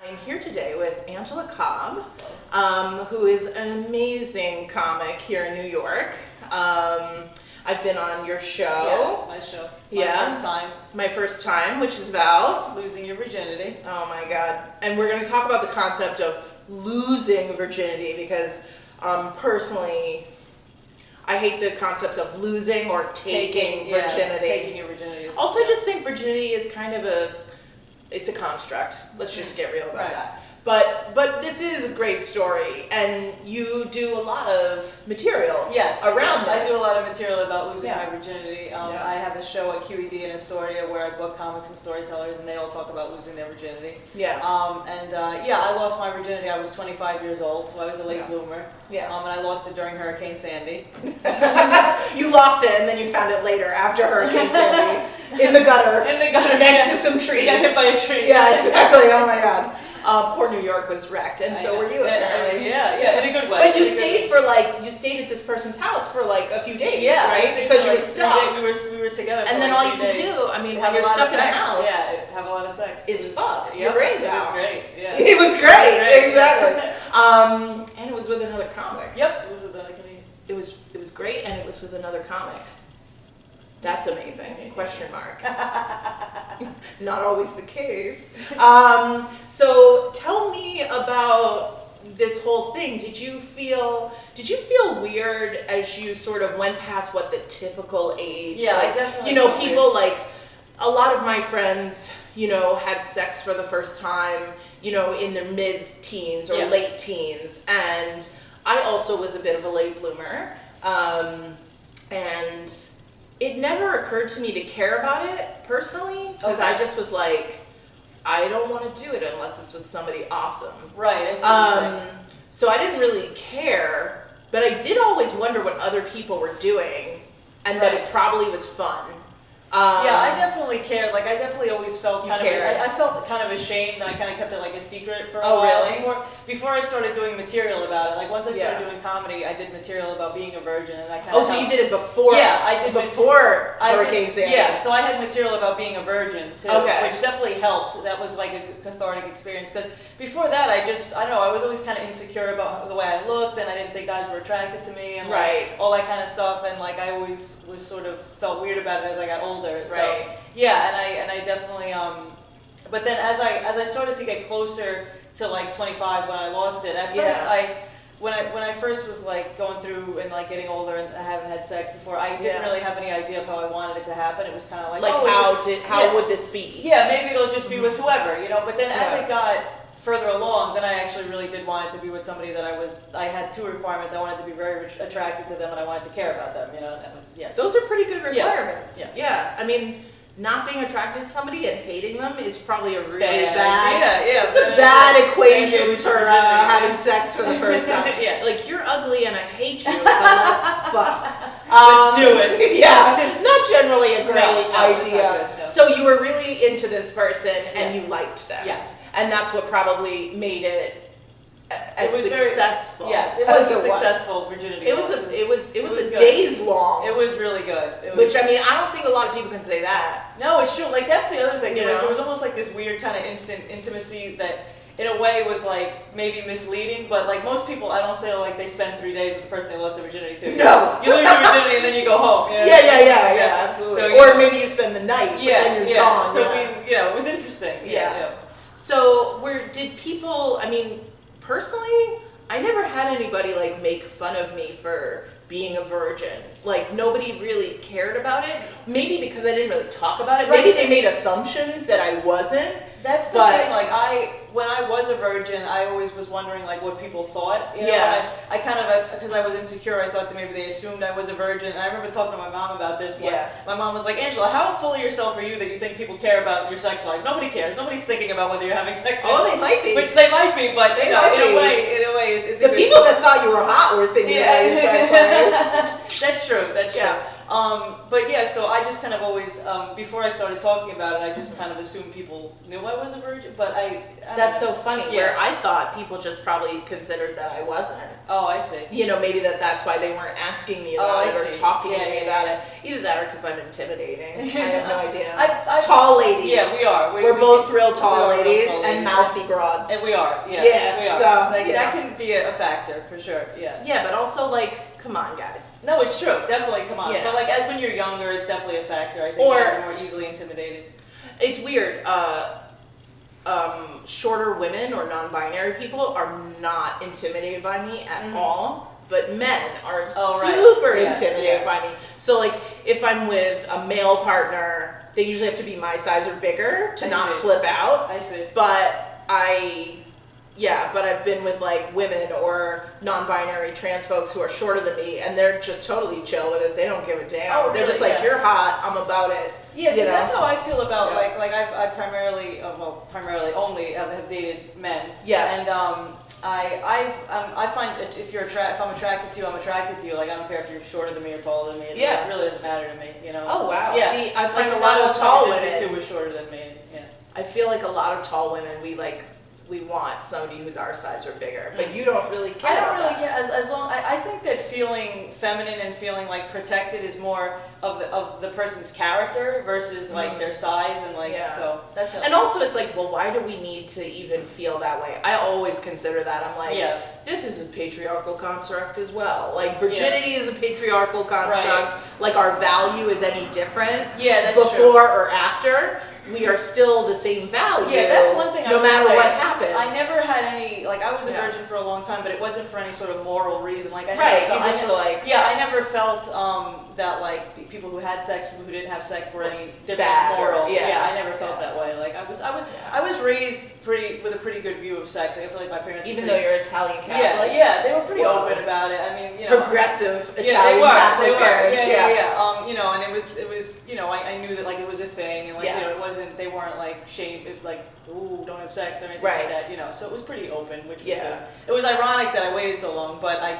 I'm here today with Angela Cobb, who is an amazing comic here in New York. I've been on your show. Yes, my show. First time. My first time, which is about? Losing your virginity. Oh my God. And we're going to talk about the concept of losing virginity because personally, I hate the concepts of losing or taking virginity. Yeah, taking your virginity. Also, I just think virginity is kind of it's a construct. Let's just get real about that. But this is a great story, and you do a lot of material around this. I do a lot of material about losing my virginity. I have a show at QED in Astoria where I book comics and storytellers, and they all talk about losing their virginity. I lost my virginity. I was 25 years old, so I was a late bloomer. And I lost it during Hurricane Sandy. You lost it, and then you found it later after Hurricane Sandy in the gutter. Next to some trees. Got hit by a tree. Yeah, exactly. Oh my God. Poor New York was wrecked, and so were you apparently. Yeah, in a good way. But you stayed at this person's house for like a few days, right? Because you were stuck. We were together. And then all you can do, I mean, when you're stuck in a house, have a lot of sex. Is fuck your brains out. It was great. Yeah. It was great. Exactly. And it was with another comic. Yep, it was with another comedian. It was great, and it was with another comic. That's amazing. Question mark. Not always the case. So tell me about this whole thing. Did you feel weird as you sort of went past what the typical age? Yeah, like, I definitely. You know, people like a lot of my friends, you know, had sex for the first time, you know, in their mid-teens or late teens, and I also was a bit of a late bloomer, and it never occurred to me to care about it personally, because I just was like, I don't want to do it unless it's with somebody awesome. Right. So I didn't really care, but I did always wonder what other people were doing, and that it probably was fun. I definitely cared. Like, I definitely always felt I felt kind of ashamed, and I kind of kept it like a secret for a while. Really? Before I started doing material about it. Like, once I started doing comedy, I did material about being a virgin, and that kind of. Oh, so you did it before? Yeah, I did before Hurricane Sandy. Yeah, so I had material about being a virgin too, which definitely helped. That was like a cathartic experience, because before that, I don't know, I was always kind of insecure about the way I looked, and I didn't think guys were attracted to me, and all that kind of stuff, and like I always was sort of felt weird about it as I got older. So, and I definitely but then as I started to get closer to like 25 when I lost it, at first when I first was like going through and like getting older and I haven't had sex before, I didn't really have any idea of how I wanted it to happen. It was kind of like how would this be? Yeah, maybe it'll just be with whoever, you know. But then as I got further along, then I actually really did want it to be with somebody that I had two requirements. I wanted to be very attracted to them, and I wanted to care about them, you know. And that was, those are pretty good requirements. Yeah. I mean, not being attracted to somebody and hating them is probably a really bad. It's a bad equation for having sex for the first time. Like, you're ugly and I hate you, but let's fuck. Let's do it. Not generally a great idea. No. So you were really into this person and you liked them. Yes. And that's what probably made it successful. It was a successful virginity. It was a days long. It was really good. Which, I mean, I don't think a lot of people can say that. No, it's true. Like, that's the other thing. There was almost like this weird kind of instant intimacy that, in a way, was like maybe misleading. But like most people, I don't feel like they spend 3 days with the person they lost their virginity to. No. You lose your virginity and then you go home. You know? Yeah, absolutely. So, or maybe you spend the night, but then you're gone. So it was interesting. So did people, I mean, personally, I never had anybody like make fun of me for being a virgin. Like, nobody really cared about it. Maybe because I didn't really talk about it. Maybe they made assumptions that I wasn't. That's the thing. Like, when I was a virgin, I always was wondering like what people thought. You know? I kind of, because I was insecure, I thought that maybe they assumed I was a virgin. And I remember talking to my mom about this once. My mom was like, Angela, how full of yourself are you that you think people care about your sex life? Nobody cares. Nobody's thinking about whether you're having sex. Oh, they might be. Which they might be, but in a way, it's the people that thought you were hot were thinking about your sex life. That's true. But yeah, so I just kind of always, before I started talking about it, I just kind of assumed people knew I was a virgin, but I That's so funny, Yeah. where I thought people just probably considered that I wasn't. Oh, I see. You know, maybe that's why they weren't asking me about it or talking to me about it. Either that or because I'm intimidating. I have no idea. Tall ladies. Yeah, we are. We're both real tall we are ladies tall and ladies. mouthy broads. And we are, yeah. Yeah, we are. so, like, you that know. can be a factor, for sure, yeah. Yeah, but also, like, come on, guys. No, it's true, definitely, come on. Yeah. But like, when you're younger, it's definitely a factor. I think Or- you're more easily intimidated. It's weird. Shorter women or non-binary people are not intimidated by me at all. But men are super intimidated by me. So like, if I'm with a male partner, they usually have to be my size or bigger to not flip out. I see. But I've been with like women or non-binary trans folks who are shorter than me, and they're just totally chill with it. They don't give a damn. Oh, they're just like, you're hot, I'm about it. Yeah, see, you know? that's how I feel about like I primarily, primarily only have dated men. Yeah. And I find if I'm attracted to you, I'm attracted to you. Like I don't care if you're shorter than me or taller than me. It really doesn't matter to me. You know. Oh wow. Yeah. See, I find like, a lot of tall women who are shorter than me. Yeah. I feel like a lot of tall women, we want somebody who's our size or bigger, but you don't really care. I don't really care as long. I think that feeling feminine and feeling like protected is more of the person's character versus like their size and like so that's. And also, it's like, well, why do we need to even feel that way? I always consider that. I'm like, this is a patriarchal construct as well. Like virginity is a patriarchal construct. Right. Like our value is any different? Yeah, that's before true. or after. We are still the same value. Yeah, that's one thing. No matter what happens. I never had any like I was a virgin for a long time, but it wasn't for any sort of moral reason. Like I never felt that like people who had sex, people who didn't have sex were any different moral. I never felt that way. Like I was raised with a pretty good view of sex. I feel like my parents. Even though you're Italian Catholic. Yeah, they were pretty open about it. I mean, you know, progressive Italian Catholic parents. You know, and it was, you know, I knew that like it was a thing, and like you know, they weren't like shame, it like, ooh, don't have sex or anything like that, you know. So it was pretty open, which was good. It was ironic that I waited so long, but I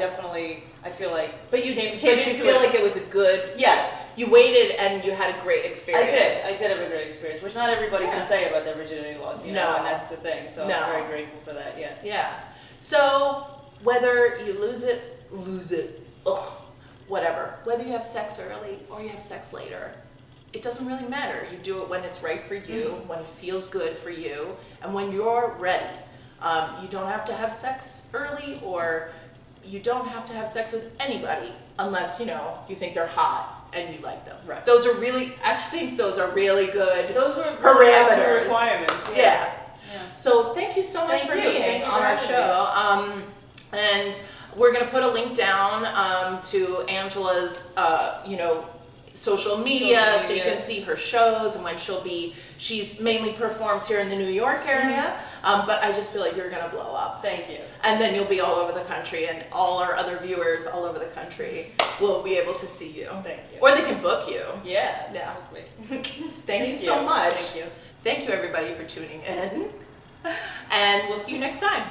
feel like. But you feel like it was a good. Yes. You waited and you had a great experience. I did have a great experience, which not everybody can say about their virginity loss, you know, and that's the thing. So I'm very grateful for that. Yeah. Yeah. So whether you lose it, whatever. Whether you have sex early or you have sex later, it doesn't really matter. You do it when it's right for you, when it feels good for you, and when you're ready. You don't have to have sex early, or you don't have to have sex with anybody unless, you know, you think they're hot and you like them. Right. Those are really, I think those are really good those were parameters. Requirements. Yeah. So thank you so much for being on our show. And we're going to put a link down to Angela's, you know, social media, so you can see her shows and when she's mainly performs here in the New York area, but I just feel like you're gonna blow up. Thank you. And then you'll be all over the country, and all our other viewers all over the country will be able to see you. Thank you. Or they can book you. Yeah. Thank you so much. Thank you. Thank you everybody for tuning in, and we'll see you next time.